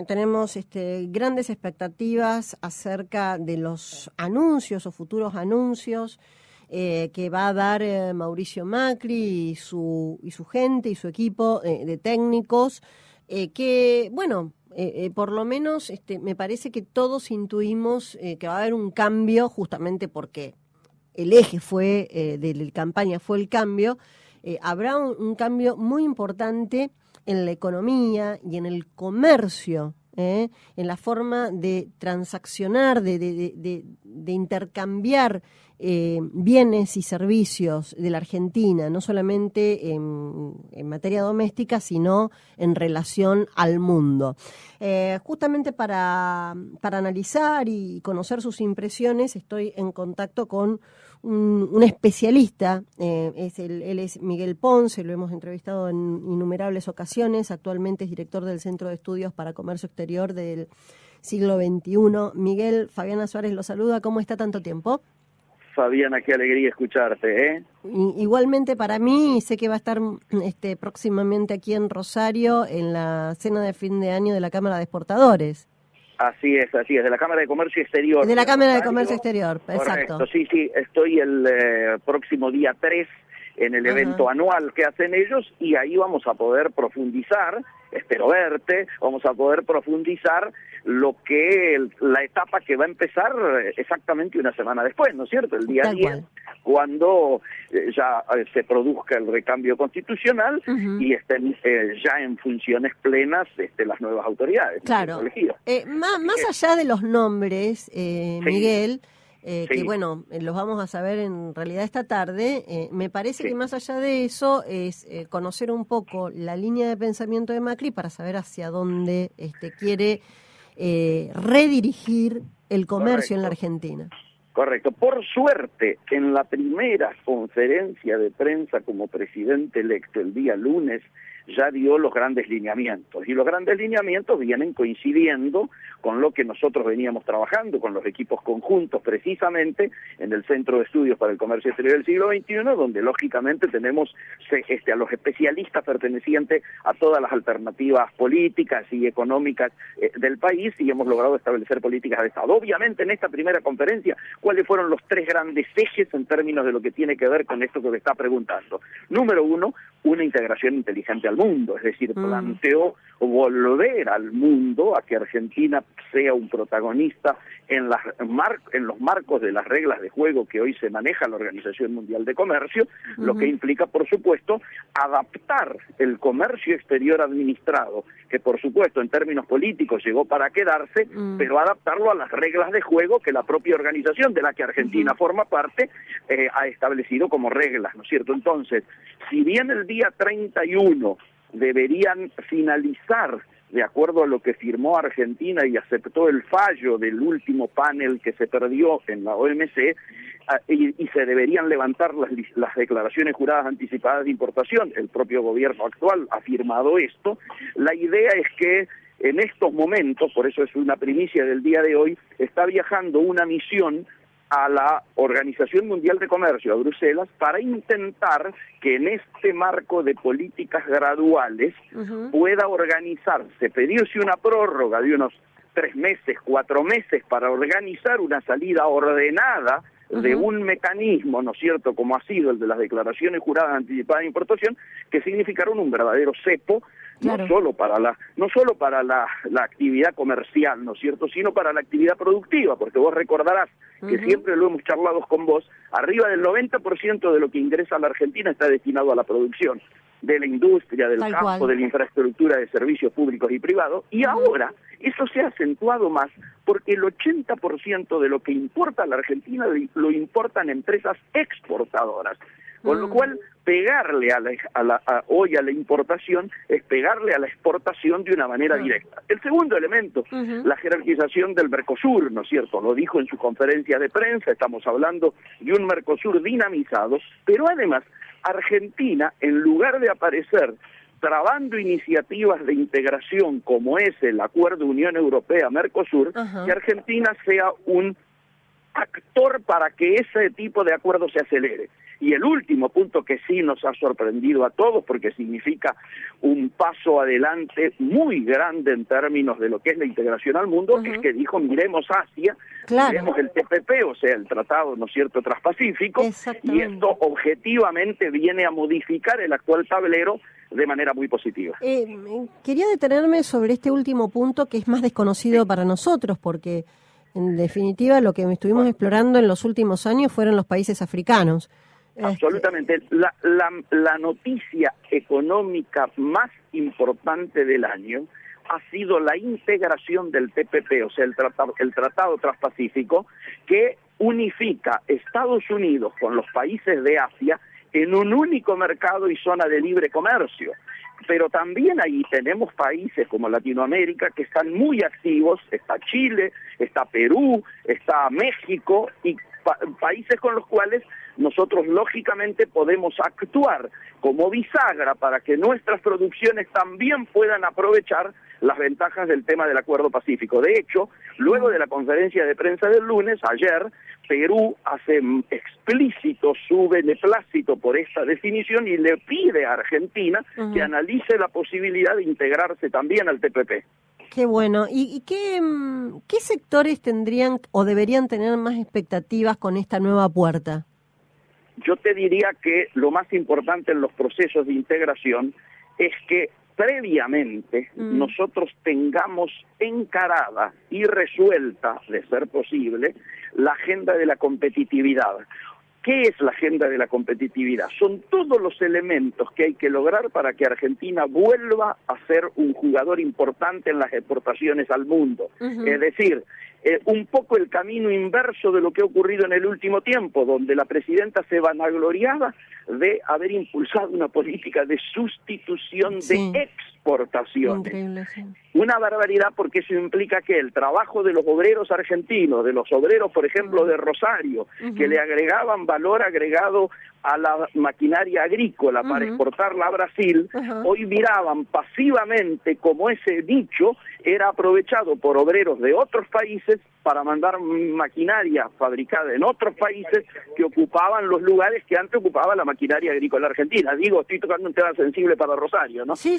tenemos grandes expectativas acerca de los anuncios o futuros anuncios que va a dar Mauricio Macri y su gente y su equipo de técnicos, que, bueno, por lo menos me parece que todos intuimos que va a haber un cambio, justamente porque el eje de la campaña fue el cambio. Habrá un cambio muy importante en la economía y en el comercio, en la forma de transaccionar, de intercambiar bienes y servicios de la Argentina, no solamente en materia doméstica, sino en relación al mundo. Justamente para analizar y conocer sus impresiones, estoy en contacto con un especialista, él es Miguel Ponce, lo hemos entrevistado en innumerables ocasiones, actualmente es director del Centro de Estudios para Comercio Exterior del siglo XXI. Miguel, Fabiana Suárez lo saluda, ¿cómo está tanto tiempo? Fabiana, qué alegría escucharte, ¿eh? Igualmente para mí, sé que va a estar próximamente aquí en Rosario en la cena de fin de año de la Cámara de Exportadores. Así es, de la Cámara de Comercio Exterior. De la Cámara de Comercio Exterior, exacto. Correcto, sí, estoy el próximo día 3 en el evento anual que hacen ellos y ahí vamos a poder profundizar, espero verte, vamos a poder profundizar la etapa que va a empezar exactamente una semana después, ¿no es cierto? El día 10, cuando ya se produzca el recambio constitucional y estén ya en funciones plenas las nuevas autoridades. Claro. Más allá de los nombres, Miguel, que bueno, los vamos a saber en realidad esta tarde, me parece que más allá de eso es conocer un poco la línea de pensamiento de Macri para saber hacia dónde quiere redirigir el comercio en la Argentina. Correcto. Por suerte, en la primera conferencia de prensa como presidente electo el día lunes, ya dio los grandes lineamientos, y los grandes lineamientos vienen coincidiendo con lo que nosotros veníamos trabajando, con los equipos conjuntos, precisamente en el Centro de Estudios para el Comercio Exterior del siglo XXI, donde lógicamente tenemos a los especialistas pertenecientes a todas las alternativas políticas y económicas del país, y hemos logrado establecer políticas de Estado. Obviamente, en esta primera conferencia, ¿cuáles fueron los tres grandes ejes en términos de lo que tiene que ver con esto que me está preguntando? Número uno, una integración inteligente al mundo, es decir, planteó volver al mundo a que Argentina sea un protagonista en los marcos de las reglas de juego que hoy se maneja la Organización Mundial de Comercio, lo que implica, por supuesto, adaptar el comercio exterior administrado, que por supuesto en términos políticos llegó para quedarse, pero adaptarlo a las reglas de juego que la propia organización de la que Argentina forma parte ha establecido como reglas, ¿no es cierto? Entonces, si bien el día 31 deberían finalizar, de acuerdo a lo que firmó Argentina y aceptó el fallo del último panel que se perdió en la OMC, y se deberían levantar las declaraciones juradas anticipadas de importación, el propio gobierno actual ha firmado esto, la idea es que en estos momentos, por eso es una primicia del día de hoy, está viajando una misión a la Organización Mundial de Comercio, a Bruselas, para intentar que en este marco de políticas graduales pueda organizarse, pedirse una prórroga de unos 3 meses, 4 meses, para organizar una salida ordenada de un mecanismo, ¿no es cierto?, como ha sido el de las declaraciones juradas anticipadas de importación, que significaron un verdadero cepo, no solo para la actividad comercial, ¿no es cierto?, sino para la actividad productiva, porque vos recordarás que siempre lo hemos charlado con vos, arriba del 90% de lo que ingresa a la Argentina está destinado a la producción de la industria, del campo, de la infraestructura de servicios públicos y privados, y ahora eso se ha acentuado más porque el 80% de lo que importa a la Argentina lo importan empresas exportadoras. Con lo cual, pegarle hoy a la importación es pegarle a la exportación de una manera directa. El segundo elemento, la jerarquización del Mercosur, ¿no es cierto? Lo dijo en su conferencia de prensa, estamos hablando de un Mercosur dinamizado, pero además Argentina, en lugar de aparecer trabando iniciativas de integración como es el Acuerdo Unión Europea-Mercosur, que Argentina sea un actor para que ese tipo de acuerdo se acelere. Y el último punto que sí nos ha sorprendido a todos, porque significa un paso adelante muy grande en términos de lo que es la integración al mundo, es que dijo, miremos Asia, miremos el TPP, o sea, el Tratado, ¿no es cierto?, Transpacífico, y esto objetivamente viene a modificar el actual tablero de manera muy positiva. Quería detenerme sobre este último punto que es más desconocido para nosotros, porque en definitiva lo que estuvimos explorando en los últimos años fueron los países africanos. Absolutamente. La noticia económica más importante del año ha sido la integración del TPP, o sea, el Tratado Transpacífico, que unifica Estados Unidos con los países de Asia en un único mercado y zona de libre comercio. Pero también ahí tenemos países como Latinoamérica que están muy activos, está Chile, está Perú, está México, y países con los cuales nosotros lógicamente podemos actuar como bisagra para que nuestras producciones también puedan aprovechar las ventajas del tema del Acuerdo Pacífico. De hecho, luego de la conferencia de prensa del lunes, ayer, Perú hace explícito su beneplácito por esta definición y le pide a Argentina que analice la posibilidad de integrarse también al TPP. Qué bueno. ¿Y qué sectores tendrían o deberían tener más expectativas con esta nueva puerta? Yo te diría que lo más importante en los procesos de integración es que previamente nosotros tengamos encarada y resuelta, de ser posible, la agenda de la competitividad. ¿Qué es la agenda de la competitividad? Son todos los elementos que hay que lograr para que Argentina vuelva a ser un jugador importante en las exportaciones al mundo. Es decir, un poco el camino inverso de lo que ha ocurrido en el último tiempo, donde la presidenta se vanagloriaba de haber impulsado una política de sustitución de exportaciones. Increíble, Una barbaridad, porque eso implica que el trabajo de los obreros argentinos, de los obreros, por ejemplo, de Rosario, que le agregaban valor agregado a la maquinaria agrícola para exportarla a Brasil, hoy miraban pasivamente como ese nicho era aprovechado por obreros de otros países para mandar maquinaria fabricada en otros países que ocupaban los lugares que antes ocupaba la maquinaria agrícola argentina. Digo, estoy tocando un tema sensible para Rosario, ¿no? Sí.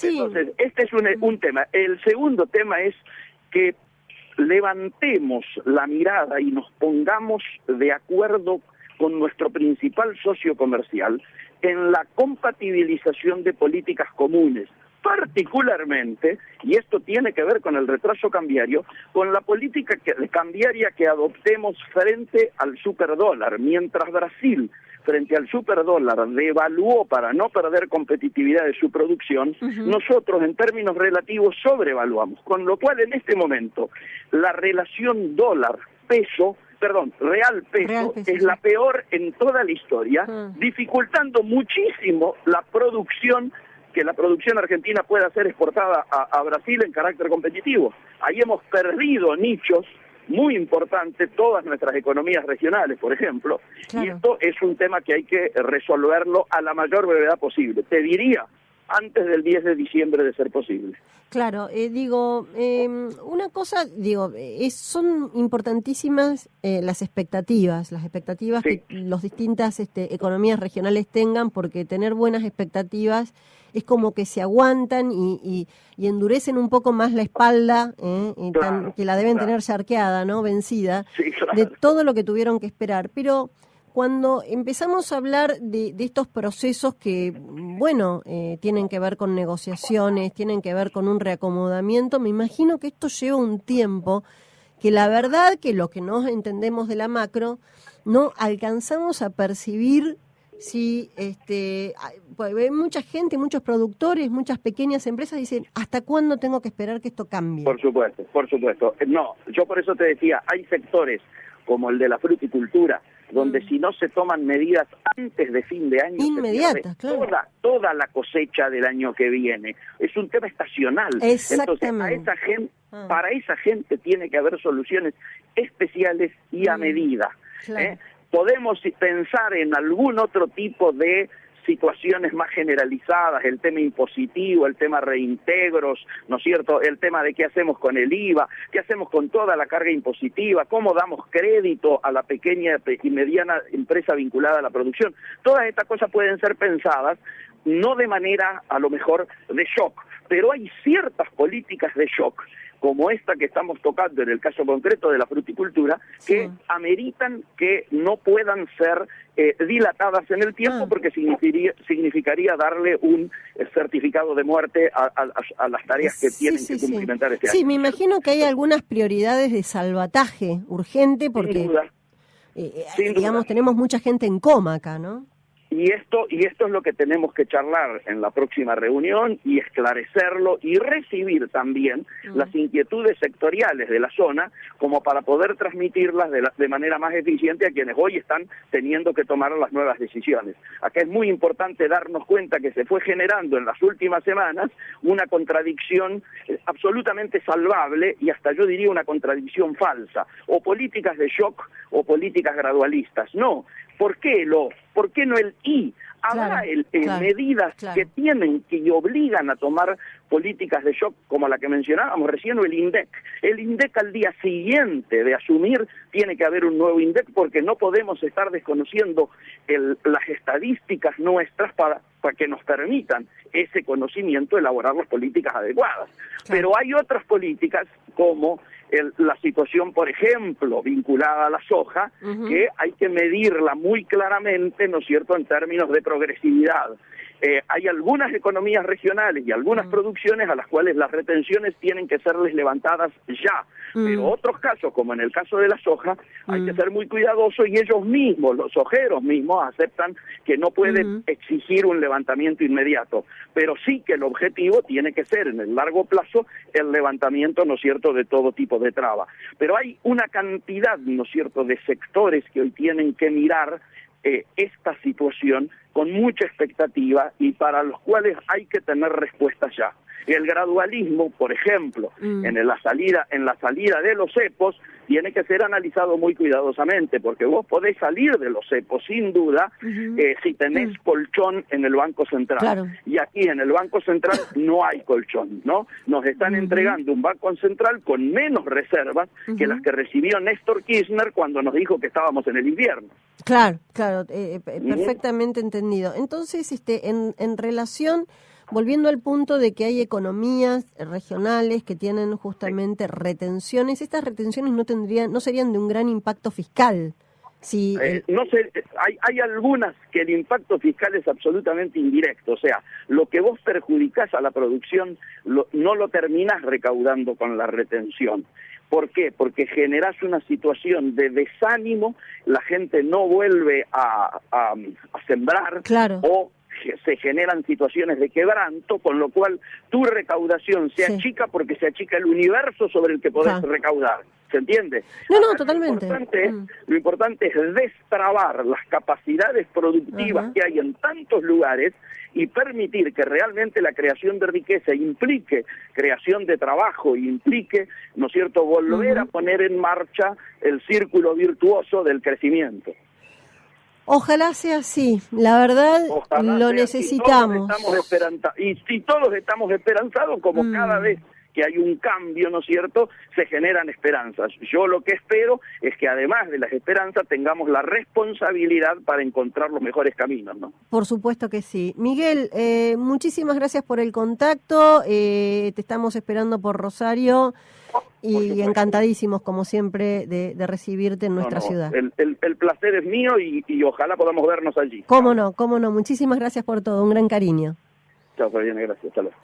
Entonces, este es un tema. El segundo tema es que levantemos la mirada y nos pongamos de acuerdo con nuestro principal socio comercial en la compatibilización de políticas comunes, particularmente, y esto tiene que ver con el retraso cambiario, con la política cambiaria que adoptemos frente al superdólar. Mientras Brasil, frente al superdólar, devaluó para no perder competitividad de su producción, nosotros en términos relativos sobrevaluamos, con lo cual en este momento la relación real peso es la peor en toda la historia, dificultando muchísimo la producción, que la producción argentina pueda ser exportada a Brasil en carácter competitivo. Ahí hemos perdido nichos muy importantes, todas nuestras economías regionales, por ejemplo, y esto es un tema que hay que resolverlo a la mayor brevedad posible. Te diría, antes del 10 de diciembre de ser posible. Claro, una cosa, son importantísimas las expectativas que las distintas economías regionales tengan, porque tener buenas expectativas es como que se aguantan y endurecen un poco más la espalda, que la deben tener charqueada, ¿no? Vencida, de todo lo que tuvieron que esperar. Pero cuando empezamos a hablar de estos procesos que, tienen que ver con negociaciones, tienen que ver con un reacomodamiento, me imagino que esto lleva un tiempo que la verdad que lo que no entendemos de la macro no alcanzamos a percibir. Si hay mucha gente, muchos productores, muchas pequeñas empresas dicen, ¿hasta cuándo tengo que esperar que esto cambie? Por supuesto. No, yo por eso te decía, hay sectores como el de la fruticultura, donde si no se toman medidas antes de fin de año, inmediatas, toda la cosecha del año que viene. Es un tema estacional. Exactamente. Entonces, para esa gente tiene que haber soluciones especiales y a medida. Claro. Podemos pensar en algún otro tipo de situaciones más generalizadas, el tema impositivo, el tema reintegros, ¿no es cierto?, el tema de qué hacemos con el IVA, qué hacemos con toda la carga impositiva, cómo damos crédito a la pequeña y mediana empresa vinculada a la producción. Todas estas cosas pueden ser pensadas no de manera, a lo mejor, de shock, pero hay ciertas políticas de shock, como esta que estamos tocando en el caso concreto de la fruticultura, que ameritan que no puedan ser dilatadas en el tiempo, porque significaría darle un certificado de muerte a las tareas que tienen que cumplimentar este año. Sí, me imagino que hay algunas prioridades de salvataje urgente, porque, sin duda. Digamos, tenemos mucha gente en coma acá, ¿no? Y esto es lo que tenemos que charlar en la próxima reunión y esclarecerlo y recibir también las inquietudes sectoriales de la zona como para poder transmitirlas de manera más eficiente a quienes hoy están teniendo que tomar las nuevas decisiones. Acá es muy importante darnos cuenta que se fue generando en las últimas semanas una contradicción absolutamente salvable y hasta yo diría una contradicción falsa, o políticas de shock o políticas gradualistas. No, ¿por qué no el I? Habrá medidas que tienen, que obligan a tomar políticas de shock como la que mencionábamos recién, o el INDEC. El INDEC al día siguiente de asumir tiene que haber un nuevo INDEC, porque no podemos estar desconociendo las estadísticas nuestras para que nos permitan ese conocimiento elaborar las políticas adecuadas. Pero hay otras políticas como la situación, por ejemplo, vinculada a la soja, que hay que medirla muy claramente, ¿no es cierto?, en términos de progresividad. Hay algunas economías regionales y algunas producciones a las cuales las retenciones tienen que serles levantadas ya, pero otros casos, como en el caso de la soja, hay que ser muy cuidadosos, y ellos mismos, los sojeros mismos, aceptan que no pueden exigir un levantamiento inmediato, pero sí que el objetivo tiene que ser en el largo plazo el levantamiento, ¿no es cierto?, de todo tipo de traba. Pero hay una cantidad, ¿no es cierto?, de sectores que hoy tienen que mirar esta situación con mucha expectativa y para los cuales hay que tener respuestas ya. El gradualismo, por ejemplo, en la salida de los cepos, tiene que ser analizado muy cuidadosamente, porque vos podés salir de los cepos sin duda si tenés colchón en el Banco Central. Claro. Y aquí en el Banco Central no hay colchón, ¿no? Nos están entregando un Banco Central con menos reservas que las que recibió Néstor Kirchner cuando nos dijo que estábamos en el invierno. Claro, perfectamente entendido. Entonces, en relación, volviendo al punto de que hay economías regionales que tienen justamente retenciones, estas retenciones no serían de un gran impacto fiscal. Sí, no sé, hay algunas que el impacto fiscal es absolutamente indirecto, o sea, lo que vos perjudicás a la producción no lo terminás recaudando con la retención. ¿Por qué? Porque generás una situación de desánimo, la gente no vuelve a sembrar, o se generan situaciones de quebranto, con lo cual tu recaudación se achica porque se achica el universo sobre el que podés recaudar. ¿Se entiende? No, totalmente. Lo importante es destrabar las capacidades productivas que hay en tantos lugares y permitir que realmente la creación de riqueza implique creación de trabajo, implique, ¿no es cierto?, volver a poner en marcha el círculo virtuoso del crecimiento. Ojalá sea así, la verdad lo necesitamos. Y todos estamos esperanzados, como cada vez que hay un cambio, ¿no es cierto?, se generan esperanzas. Yo lo que espero es que además de las esperanzas tengamos la responsabilidad para encontrar los mejores caminos, ¿no? Por supuesto que sí. Miguel, muchísimas gracias por el contacto, te estamos esperando por Rosario y encantadísimos, como siempre, de recibirte en nuestra ciudad. El placer es mío y ojalá podamos vernos allí. Cómo no, muchísimas gracias por todo, un gran cariño. Chao, Fabiana, gracias, hasta luego.